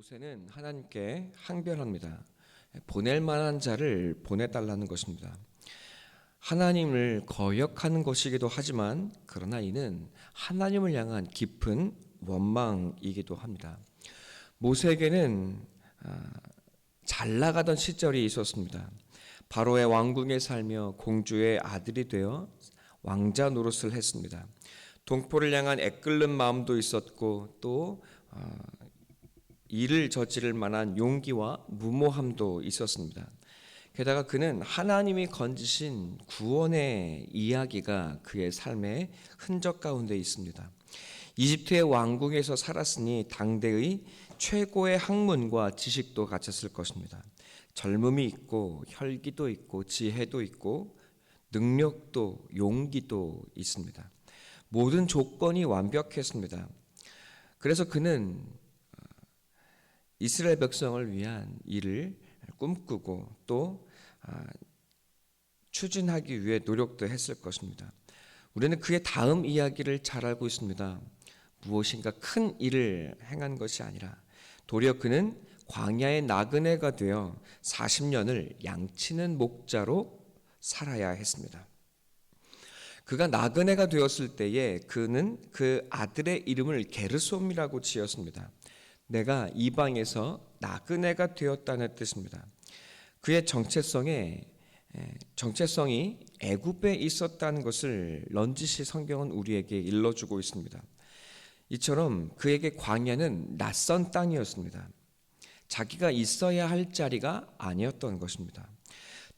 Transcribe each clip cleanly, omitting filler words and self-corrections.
모세는 하나님께 항변합니다. 보낼 만한 자를 보내달라는 것입니다. 하나님을 거역하는 것이기도 하지만 그러나 이는 하나님을 향한 깊은 원망이기도 합니다. 모세에게는 잘 나가던 시절이 있었습니다. 바로의 왕궁에 살며 공주의 아들이 되어 왕자 노릇을 했습니다. 동포를 향한 애끓는 마음도 있었고 또 일을 저지를 만한 용기와 무모함도 있었습니다. 게다가 그는 하나님이 건지신 구원의 이야기가 그의 삶의 흔적 가운데 있습니다. 이집트의 왕궁에서 살았으니 당대의 최고의 학문과 지식도 갖췄을 것입니다. 젊음이 있고 혈기도 있고 지혜도 있고 능력도 용기도 있습니다. 모든 조건이 완벽했습니다. 그래서 그는 이스라엘 백성을 위한 일을 꿈꾸고 또 추진하기 위해 노력도 했을 것입니다. 우리는 그의 다음 이야기를 잘 알고 있습니다. 무엇인가 큰 일을 행한 것이 아니라 도리어 그는 광야의 나그네가 되어 40년을 양치는 목자로 살아야 했습니다. 그가 나그네가 되었을 때에 그는 그 아들의 이름을 게르솜이라고 지었습니다. 내가 이방에서 나그네가 되었다는 뜻입니다. 그의 정체성이 애굽에 있었다는 것을 넌지시 성경은 우리에게 일러주고 있습니다. 이처럼 그에게 광야는 낯선 땅이었습니다. 자기가 있어야 할 자리가 아니었던 것입니다.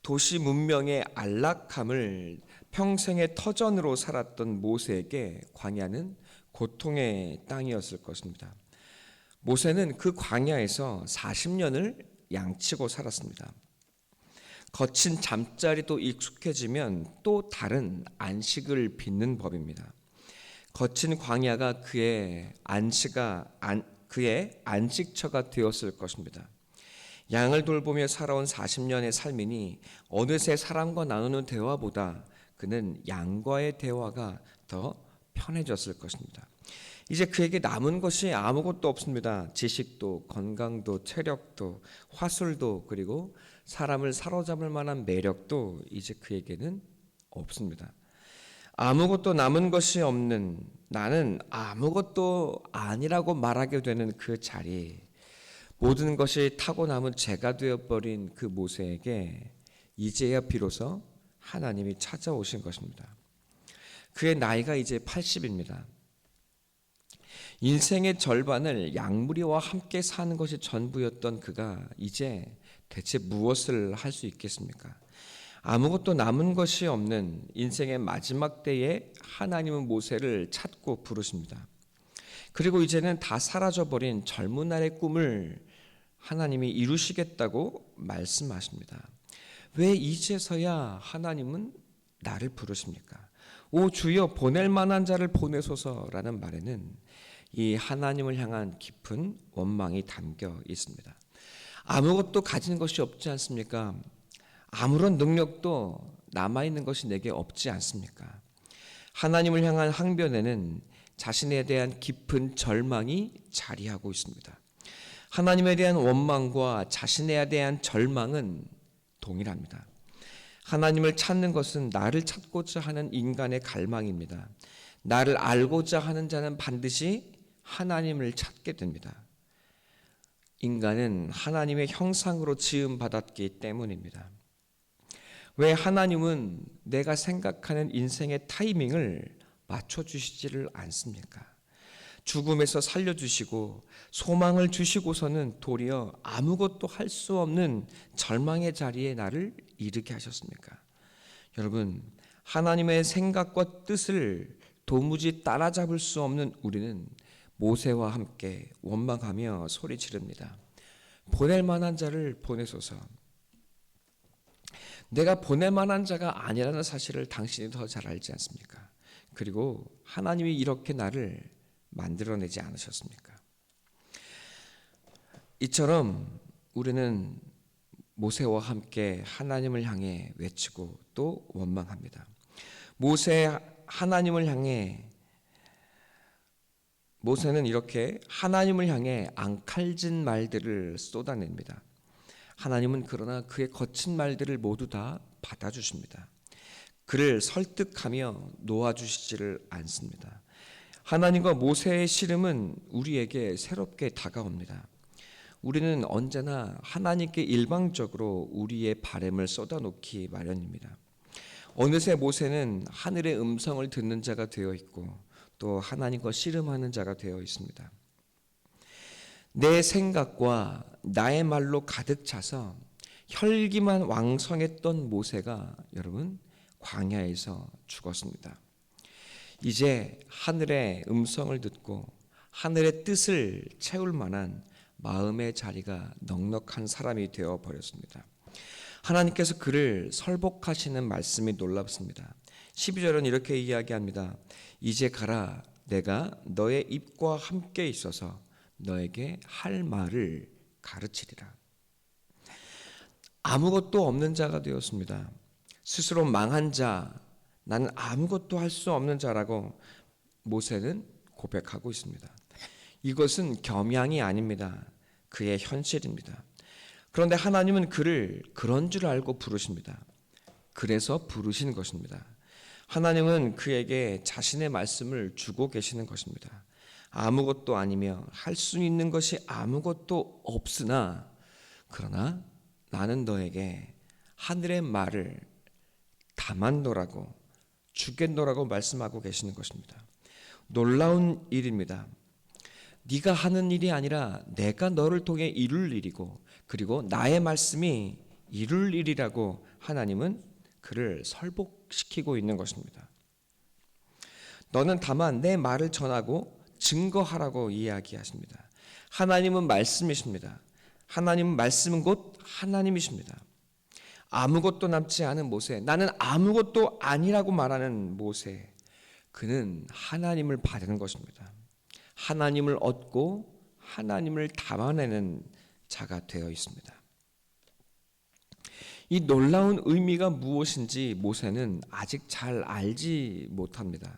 도시 문명의 안락함을 평생의 터전으로 살았던 모세에게 광야는 고통의 땅이었을 것입니다. 모세는 그 광야에서 40년을 양치고 살았습니다. 거친 잠자리도 익숙해지면 또 다른 안식을 빚는 법입니다. 거친 광야가 그의 안식처가 되었을 것입니다. 양을 돌보며 살아온 40년의 삶이니 어느새 사람과 나누는 대화보다 그는 양과의 대화가 더 편해졌을 것입니다. 이제 그에게 남은 것이 아무것도 없습니다. 지식도 건강도 체력도 화술도 그리고 사람을 사로잡을 만한 매력도 이제 그에게는 없습니다. 아무것도 남은 것이 없는 나는 아무것도 아니라고 말하게 되는 그 자리, 모든 것이 타고 남은 죄가 되어버린 그 모세에게 이제야 비로소 하나님이 찾아오신 것입니다. 그의 나이가 이제 80입니다. 인생의 절반을 양무리와 함께 사는 것이 전부였던 그가 이제 대체 무엇을 할 수 있겠습니까? 아무것도 남은 것이 없는 인생의 마지막 때에 하나님은 모세를 찾고 부르십니다. 그리고 이제는 다 사라져버린 젊은 날의 꿈을 하나님이 이루시겠다고 말씀하십니다. 왜 이제서야 하나님은 나를 부르십니까? 오 주여 보낼 만한 자를 보내소서라는 말에는 이 하나님을 향한 깊은 원망이 담겨 있습니다. 아무것도 가진 것이 없지 않습니까? 아무런 능력도 남아있는 것이 내게 없지 않습니까? 하나님을 향한 항변에는 자신에 대한 깊은 절망이 자리하고 있습니다. 하나님에 대한 원망과 자신에 대한 절망은 동일합니다. 하나님을 찾는 것은 나를 찾고자 하는 인간의 갈망입니다. 나를 알고자 하는 자는 반드시 하나님을 찾게 됩니다. 인간은 하나님의 형상으로 지음받았기 때문입니다. 왜 하나님은 내가 생각하는 인생의 타이밍을 맞춰주시지를 않습니까? 죽음에서 살려주시고 소망을 주시고서는 도리어 아무것도 할 수 없는 절망의 자리에 나를 이르게 하셨습니까? 여러분, 하나님의 생각과 뜻을 도무지 따라잡을 수 없는 우리는 모세와 함께 원망하며 소리 지릅니다. 보낼 만한 자를 보내소서. 내가 보낼 만한 자가 아니라는 사실을 당신이 더 잘 알지 않습니까? 그리고 하나님이 이렇게 나를 만들어내지 않으셨습니까? 이처럼 우리는 모세와 함께 하나님을 향해 외치고 또 원망합니다. 모세 하나님을 향해 모세는 이렇게 하나님을 향해 앙칼진 말들을 쏟아냅니다. 하나님은 그러나 그의 거친 말들을 모두 다 받아주십니다. 그를 설득하며 놓아주시지를 않습니다. 하나님과 모세의 씨름은 우리에게 새롭게 다가옵니다. 우리는 언제나 하나님께 일방적으로 우리의 바램을 쏟아놓기 마련입니다. 어느새 모세는 하늘의 음성을 듣는 자가 되어 있고 또 하나님과 씨름하는 자가 되어 있습니다. 내 생각과 나의 말로 가득 차서 혈기만 왕성했던 모세가 여러분 광야에서 죽었습니다. 이제 하늘의 음성을 듣고 하늘의 뜻을 채울 만한 마음의 자리가 넉넉한 사람이 되어 버렸습니다. 하나님께서 그를 설복하시는 말씀이 놀랍습니다. 12절은 이렇게 이야기합니다. 이제 가라, 내가 너의 입과 함께 있어서 너에게 할 말을 가르치리라. 아무것도 없는 자가 되었습니다. 스스로 망한 자, 나는 아무것도 할 수 없는 자라고 모세는 고백하고 있습니다. 이것은 겸양이 아닙니다. 그의 현실입니다. 그런데 하나님은 그를 그런 줄 알고 부르십니다. 그래서 부르신 것입니다. 하나님은 그에게 자신의 말씀을 주고 계시는 것입니다. 아무것도 아니며 할 수 있는 것이 아무것도 없으나 그러나 나는 너에게 하늘의 말을 담았노라고 주겠노라고 말씀하고 계시는 것입니다. 놀라운 일입니다. 네가 하는 일이 아니라 내가 너를 통해 이룰 일이고 그리고 나의 말씀이 이룰 일이라고 하나님은 그를 설복시키고 있는 것입니다. 너는 다만 내 말을 전하고 증거하라고 이야기하십니다. 하나님은 말씀이십니다. 하나님은 말씀은 곧 하나님이십니다. 아무것도 남지 않은 모세, 나는 아무것도 아니라고 말하는 모세, 그는 하나님을 받는 것입니다. 하나님을 얻고 하나님을 담아내는 자가 되어 있습니다. 이 놀라운 의미가 무엇인지 모세는 아직 잘 알지 못합니다.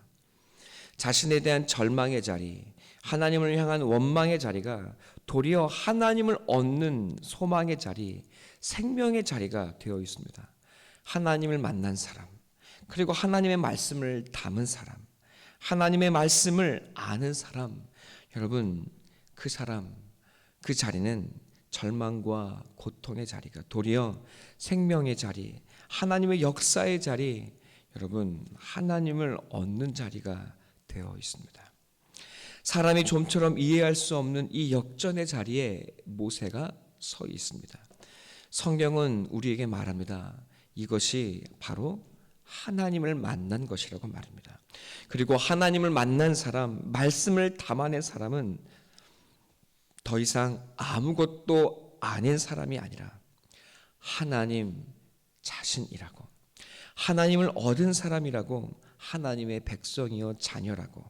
자신에 대한 절망의 자리, 하나님을 향한 원망의 자리가 도리어 하나님을 얻는 소망의 자리, 생명의 자리가 되어 있습니다. 하나님을 만난 사람, 그리고 하나님의 말씀을 담은 사람, 하나님의 말씀을 아는 사람, 여러분 그 사람, 그 자리는 절망과 고통의 자리가 도리어 생명의 자리, 하나님의 역사의 자리, 여러분 하나님을 얻는 자리가 되어 있습니다. 사람이 좀처럼 이해할 수 없는 이 역전의 자리에 모세가 서 있습니다. 성경은 우리에게 말합니다. 이것이 바로 하나님을 만난 것이라고 말합니다. 그리고 하나님을 만난 사람, 말씀을 담아낸 사람은 더 이상 아무것도 아닌 사람이 아니라 하나님 자신이라고, 하나님을 얻은 사람이라고, 하나님의 백성이요 자녀라고,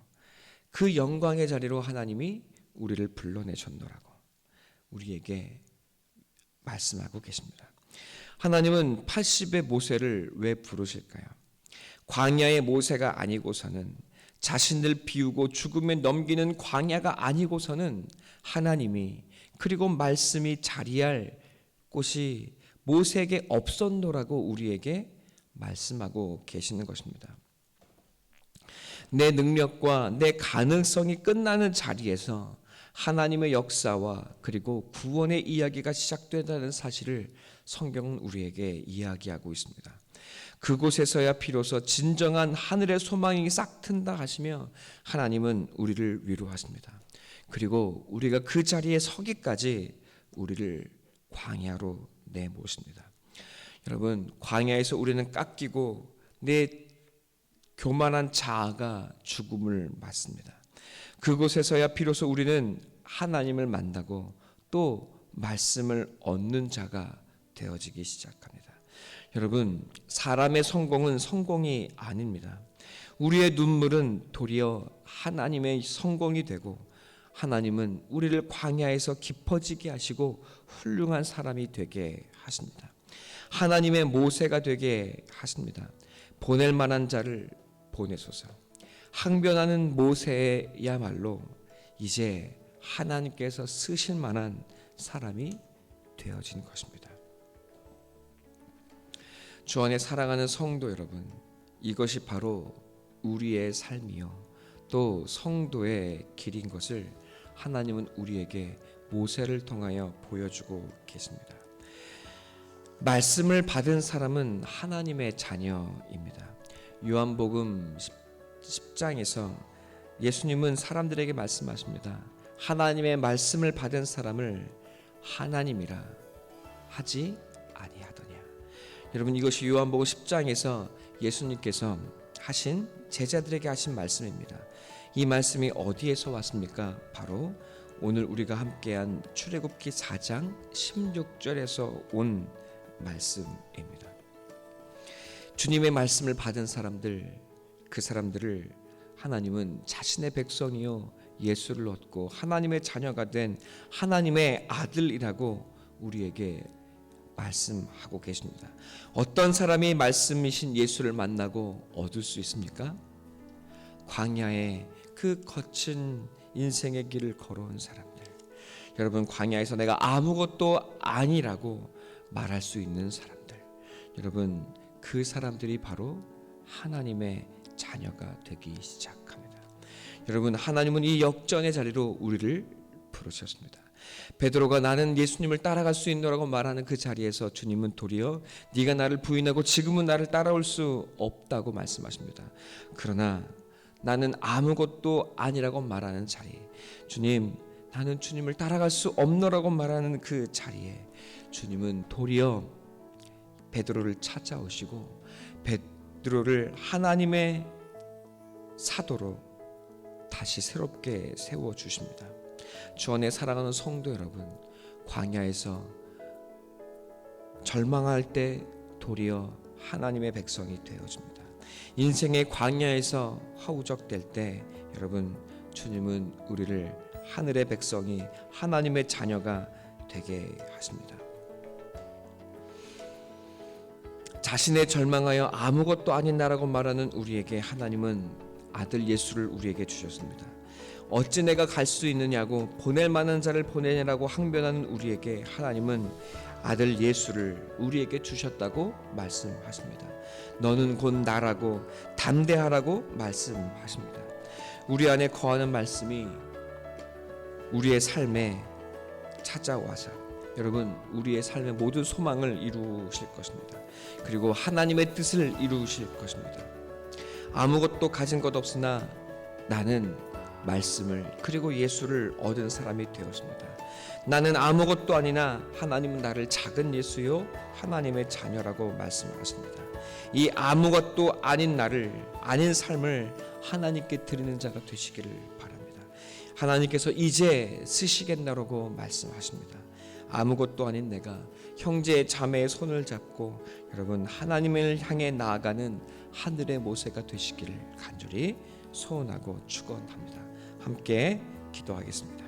그 영광의 자리로 하나님이 우리를 불러내셨노라고 우리에게 말씀하고 계십니다. 하나님은 80의 모세를 왜 부르실까요? 광야의 모세가 아니고서는, 자신을 비우고 죽음에 넘기는 광야가 아니고서는 하나님이 그리고 말씀이 자리할 곳이 모세에게 없었노라고 우리에게 말씀하고 계시는 것입니다. 내 능력과 내 가능성이 끝나는 자리에서 하나님의 역사와 그리고 구원의 이야기가 시작된다는 사실을 성경은 우리에게 이야기하고 있습니다. 그곳에서야 비로소 진정한 하늘의 소망이 싹 튼다 하시며 하나님은 우리를 위로하십니다. 그리고 우리가 그 자리에 서기까지 우리를 광야로 내모십니다. 여러분, 광야에서 우리는 깎이고 내 교만한 자아가 죽음을 맞습니다. 그곳에서야 비로소 우리는 하나님을 만나고 또 말씀을 얻는 자가 되어지기 시작합니다. 여러분, 사람의 성공은 성공이 아닙니다. 우리의 눈물은 도리어 하나님의 성공이 되고 하나님은 우리를 광야에서 깊어지게 하시고 훌륭한 사람이 되게 하십니다. 하나님의 모세가 되게 하십니다. 보낼 만한 자를 보내소서. 항변하는 모세야말로 이제 하나님께서 쓰실 만한 사람이 되어진 것입니다. 주 안에 사랑하는 성도 여러분, 이것이 바로 우리의 삶이요 또 성도의 길인 것을 하나님은 우리에게 모세를 통하여 보여주고 계십니다. 말씀을 받은 사람은 하나님의 자녀입니다. 요한복음 10장에서 예수님은 사람들에게 말씀하십니다. 하나님의 말씀을 받은 사람을 하나님이라 하지 아니하더냐. 여러분, 이것이 요한복음 10장에서 예수님께서 하신 제자들에게 하신 말씀입니다. 이 말씀이 어디에서 왔습니까? 바로 오늘 우리가 함께한 출애굽기 4장 16절에서 온 말씀입니다. 주님의 말씀을 받은 사람들, 그 사람들을 하나님은 자신의 백성이요 예수를 얻고 하나님의 자녀가 된 하나님의 아들이라고 우리에게 말씀하고 계십니다. 어떤 사람이 말씀이신 예수를 만나고 얻을 수 있습니까? 광야의 그 거친 인생의 길을 걸어온 사람들. 여러분, 광야에서 내가 아무것도 아니라고 말할 수 있는 사람들. 여러분, 그 사람들이 바로 하나님의 자녀가 되기 시작합니다. 여러분, 하나님은 이 역전의 자리로 우리를 부르셨습니다. 베드로가 나는 예수님을 따라갈 수 있노라고 말하는 그 자리에서 주님은 도리어 네가 나를 부인하고 지금은 나를 따라올 수 없다고 말씀하십니다. 그러나 나는 아무것도 아니라고 말하는 자리, 주님 나는 주님을 따라갈 수 없노라고 말하는 그 자리에 주님은 도리어 베드로를 찾아오시고 베드로를 하나님의 사도로 다시 새롭게 세워주십니다. 주 안에 사랑하는 성도 여러분, 광야에서 절망할 때 도리어 하나님의 백성이 되어집니다. 인생의 광야에서 허우적될 때 여러분, 주님은 우리를 하늘의 백성이 하나님의 자녀가 되게 하십니다. 자신의 절망하여 아무것도 아닌 나라고 말하는 우리에게 하나님은 아들 예수를 우리에게 주셨습니다. 어찌 내가 갈 수 있느냐고 보낼 만한 자를 보내냐라고 항변하는 우리에게 하나님은 아들 예수를 우리에게 주셨다고 말씀하십니다. 너는 곧 나라고 담대하라고 말씀하십니다. 우리 안에 거하는 말씀이 우리의 삶에 찾아와서 여러분, 우리의 삶의 모든 소망을 이루실 것입니다. 그리고 하나님의 뜻을 이루실 것입니다. 아무것도 가진 것 없으나 나는 말씀을 그리고 예수를 얻은 사람이 되었습니다. 나는 아무것도 아니나 하나님은 나를 작은 예수요 하나님의 자녀라고 말씀하십니다. 이 아무것도 아닌 나를, 아닌 삶을 하나님께 드리는 자가 되시기를 바랍니다. 하나님께서 이제 쓰시겠나라고 말씀하십니다. 아무것도 아닌 내가 형제 자매의 손을 잡고 여러분 하나님을 향해 나아가는 하늘의 모세가 되시기를 간절히 소원하고 축원합니다. 함께 기도하겠습니다.